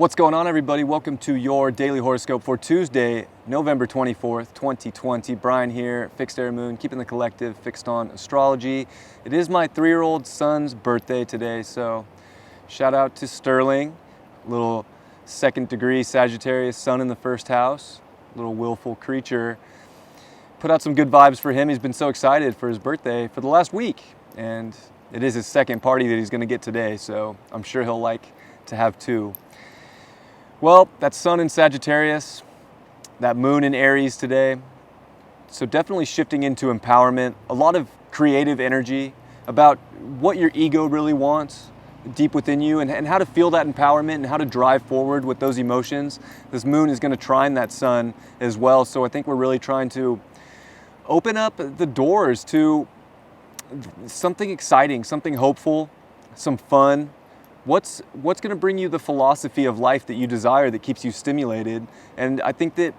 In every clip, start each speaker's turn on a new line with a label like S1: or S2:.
S1: What's going on, everybody? Welcome to your daily horoscope for Tuesday, November 24th, 2020. Brian here, Fixed Air Moon, keeping the collective fixed on astrology. It is my 3-year-old son's birthday today, so shout out to Sterling, little 2nd degree Sagittarius, sun in the first house, little willful creature. Put out some good vibes for him. He's been so excited for his birthday for the last week, and it is his second party that he's going to get today, so I'm sure he'll like to have two. Well, that sun in Sagittarius, that moon in Aries today. So definitely shifting into empowerment, a lot of creative energy about what your ego really wants deep within you and how to feel that empowerment and how to drive forward with those emotions. This moon is going to trine that sun as well. So I think we're really trying to open up the doors to something exciting, something hopeful, some fun. What's going to bring you the philosophy of life that you desire, that keeps you stimulated? And I think that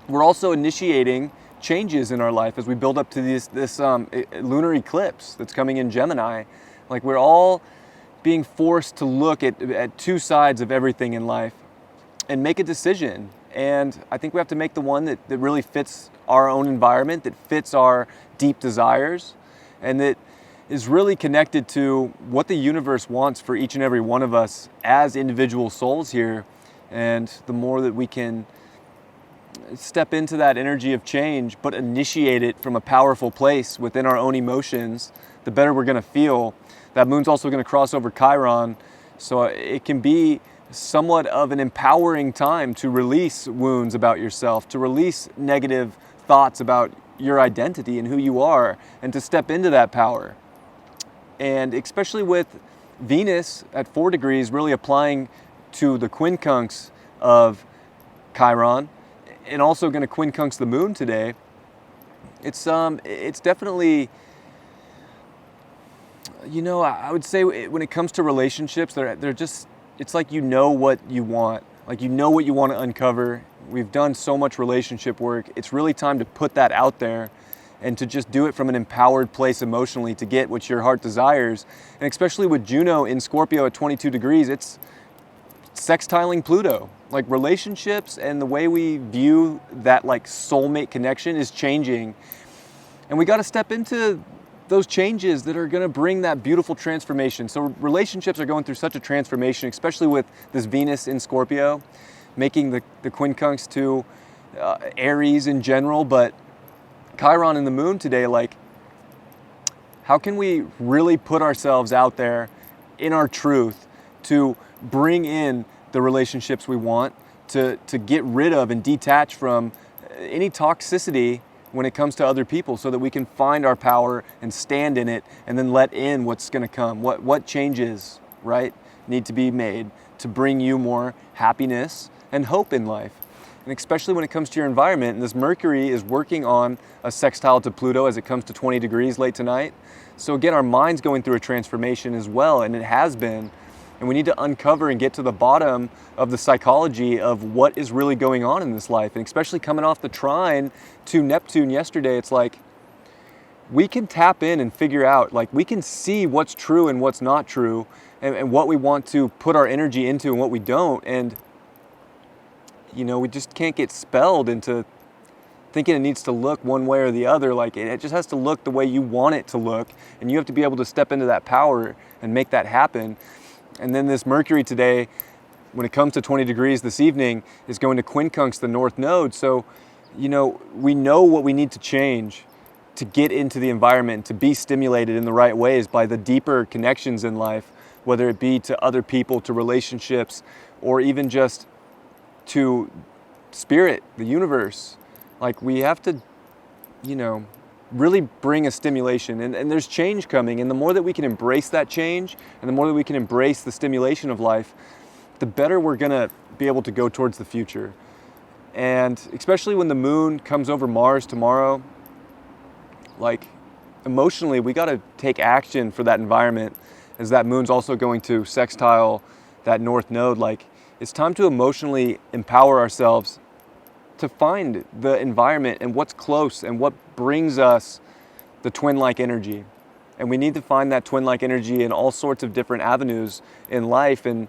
S1: we're also initiating changes in our life as we build up to this lunar eclipse that's coming in Gemini. Like, we're all being forced to look at two sides of everything in life and make a decision. And I think we have to make the one that really fits our own environment, that fits our deep desires, and that is really connected to what the universe wants for each and every one of us as individual souls here. And the more that we can step into that energy of change, but initiate it from a powerful place within our own emotions, the better we're gonna feel. That moon's also gonna cross over Chiron, so it can be somewhat of an empowering time to release wounds about yourself, to release negative thoughts about your identity and who you are, and to step into that power. And especially with Venus at 4 degrees really applying to the quincunx of Chiron, and also going to quincunx the moon today, it's definitely, I would say when it comes to relationships, they're just, it's like you know what you want. Like, you know what you want to uncover. We've done so much relationship work. It's really time to put that out there and to just do it from an empowered place emotionally to get what your heart desires. And especially with Juno in Scorpio at 22 degrees, it's sextiling Pluto. Like, relationships and the way we view that like soulmate connection is changing. And we got to step into those changes that are going to bring that beautiful transformation. So relationships are going through such a transformation, especially with this Venus in Scorpio, making the quincunx to Aries in general, but Chiron in the moon today. Like, how can we really put ourselves out there in our truth to bring in the relationships we want, to get rid of and detach from any toxicity when it comes to other people, so that we can find our power and stand in it, and then let in what's going to come, what changes, right, need to be made to bring you more happiness and hope in life. And especially when it comes to your environment, and this Mercury is working on a sextile to Pluto as it comes to 20 degrees late tonight. So again, our mind's going through a transformation as well, and it has been. And we need to uncover and get to the bottom of the psychology of what is really going on in this life. And especially coming off the trine to Neptune yesterday, it's like we can tap in and figure out, like, we can see what's true and what's not true, and what we want to put our energy into and what we don't. And we just can't get spelled into thinking it needs to look one way or the other. Like, it just has to look the way you want it to look, and you have to be able to step into that power and make that happen. And then this Mercury today, when it comes to 20 degrees this evening, is going to quincunx the North Node. So, we know what we need to change to get into the environment, to be stimulated in the right ways by the deeper connections in life, whether it be to other people, to relationships, or even just to spirit, the universe. Like, we have to, really bring a stimulation, and there's change coming. And the more that we can embrace that change, and the more that we can embrace the stimulation of life, the better we're gonna be able to go towards the future. And especially when the moon comes over Mars tomorrow, like, emotionally, we gotta take action for that environment, as that moon's also going to sextile that North Node. Like, it's time to emotionally empower ourselves to find the environment and what's close and what brings us the twin-like energy. And we need to find that twin-like energy in all sorts of different avenues in life, and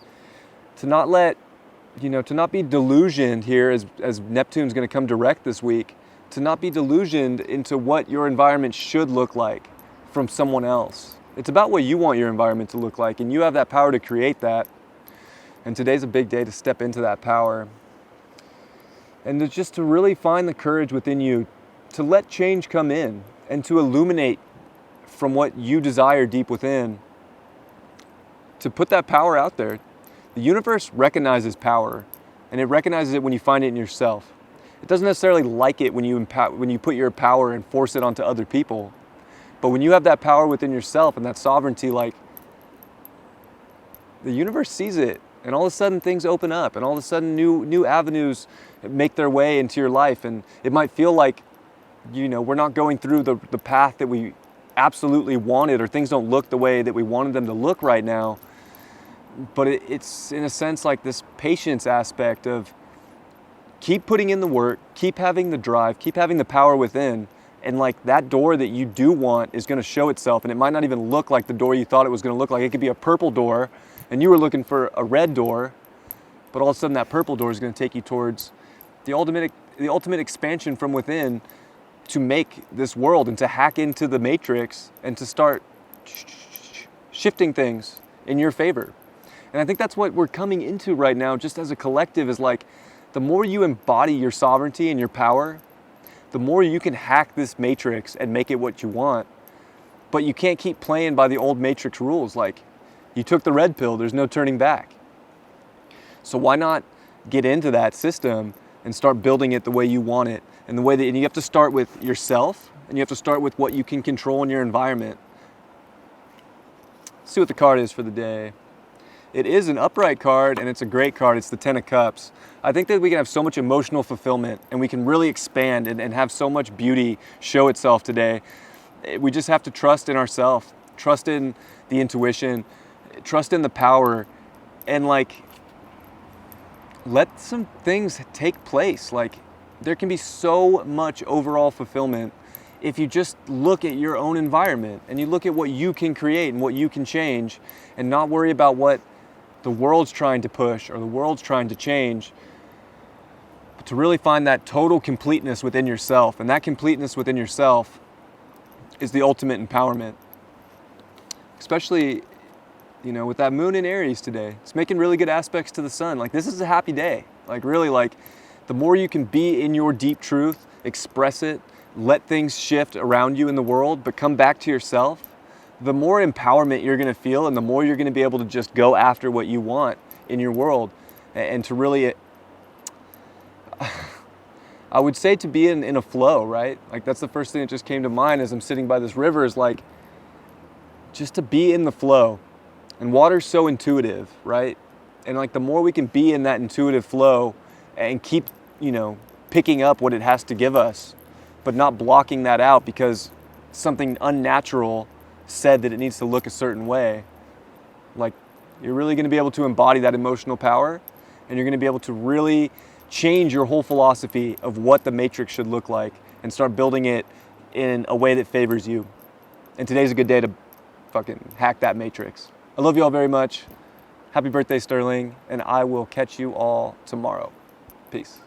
S1: to not let to not be delusioned here as Neptune's going to come direct this week, to not be delusioned into what your environment should look like from someone else. It's about what you want your environment to look like, and you have that power to create that. And today's a big day to step into that power. And just to really find the courage within you to let change come in and to illuminate from what you desire deep within, to put that power out there. The universe recognizes power, and it recognizes it when you find it in yourself. It doesn't necessarily like it when you put your power and force it onto other people. But when you have that power within yourself and that sovereignty, like, the universe sees it, and all of a sudden things open up, and all of a sudden new avenues make their way into your life. And it might feel like, we're not going through the path that we absolutely wanted, or things don't look the way that we wanted them to look right now. But it's in a sense like this patience aspect of keep putting in the work, keep having the drive, keep having the power within, and like that door that you do want is going to show itself. And it might not even look like the door you thought it was going to look like. It could be a purple door and you were looking for a red door, but all of a sudden that purple door is going to take you towards the ultimate expansion from within, to make this world and to hack into the matrix and to start shifting things in your favor. And I think that's what we're coming into right now, just as a collective, is like, the more you embody your sovereignty and your power, the more you can hack this matrix and make it what you want. But you can't keep playing by the old matrix rules. Like, you took the red pill, there's no turning back. So why not get into that system and start building it the way you want it, and the way that, and you have to start with yourself, and you have to start with what you can control in your environment. Let's see what the card is for the day. It is an upright card, and it's a great card. It's the Ten of Cups. I think that we can have so much emotional fulfillment, and we can really expand and have so much beauty show itself today. We just have to trust in ourselves, trust in the intuition, trust in the power, and like, let some things take place. Like, there can be so much overall fulfillment if you just look at your own environment and you look at what you can create and what you can change, and not worry about what the world's trying to push or the world's trying to change, but to really find that total completeness within yourself. And that completeness within yourself is the ultimate empowerment. Especially, with that moon in Aries today. It's making really good aspects to the sun. Like, this is a happy day. Like, really, like, the more you can be in your deep truth, express it, let things shift around you in the world, but come back to yourself, the more empowerment you're going to feel, and the more you're going to be able to just go after what you want in your world. And to really, I would say, to be in a flow, right? Like, that's the first thing that just came to mind as I'm sitting by this river, is like, just to be in the flow. And water's so intuitive, right? And like, the more we can be in that intuitive flow and keep, picking up what it has to give us, but not blocking that out because something unnatural said that it needs to look a certain way, like, you're really going to be able to embody that emotional power, and you're going to be able to really change your whole philosophy of what the matrix should look like and start building it in a way that favors you. And today's a good day to fucking hack that matrix. I love you all very much. Happy birthday, Sterling, and I will catch you all tomorrow. Peace.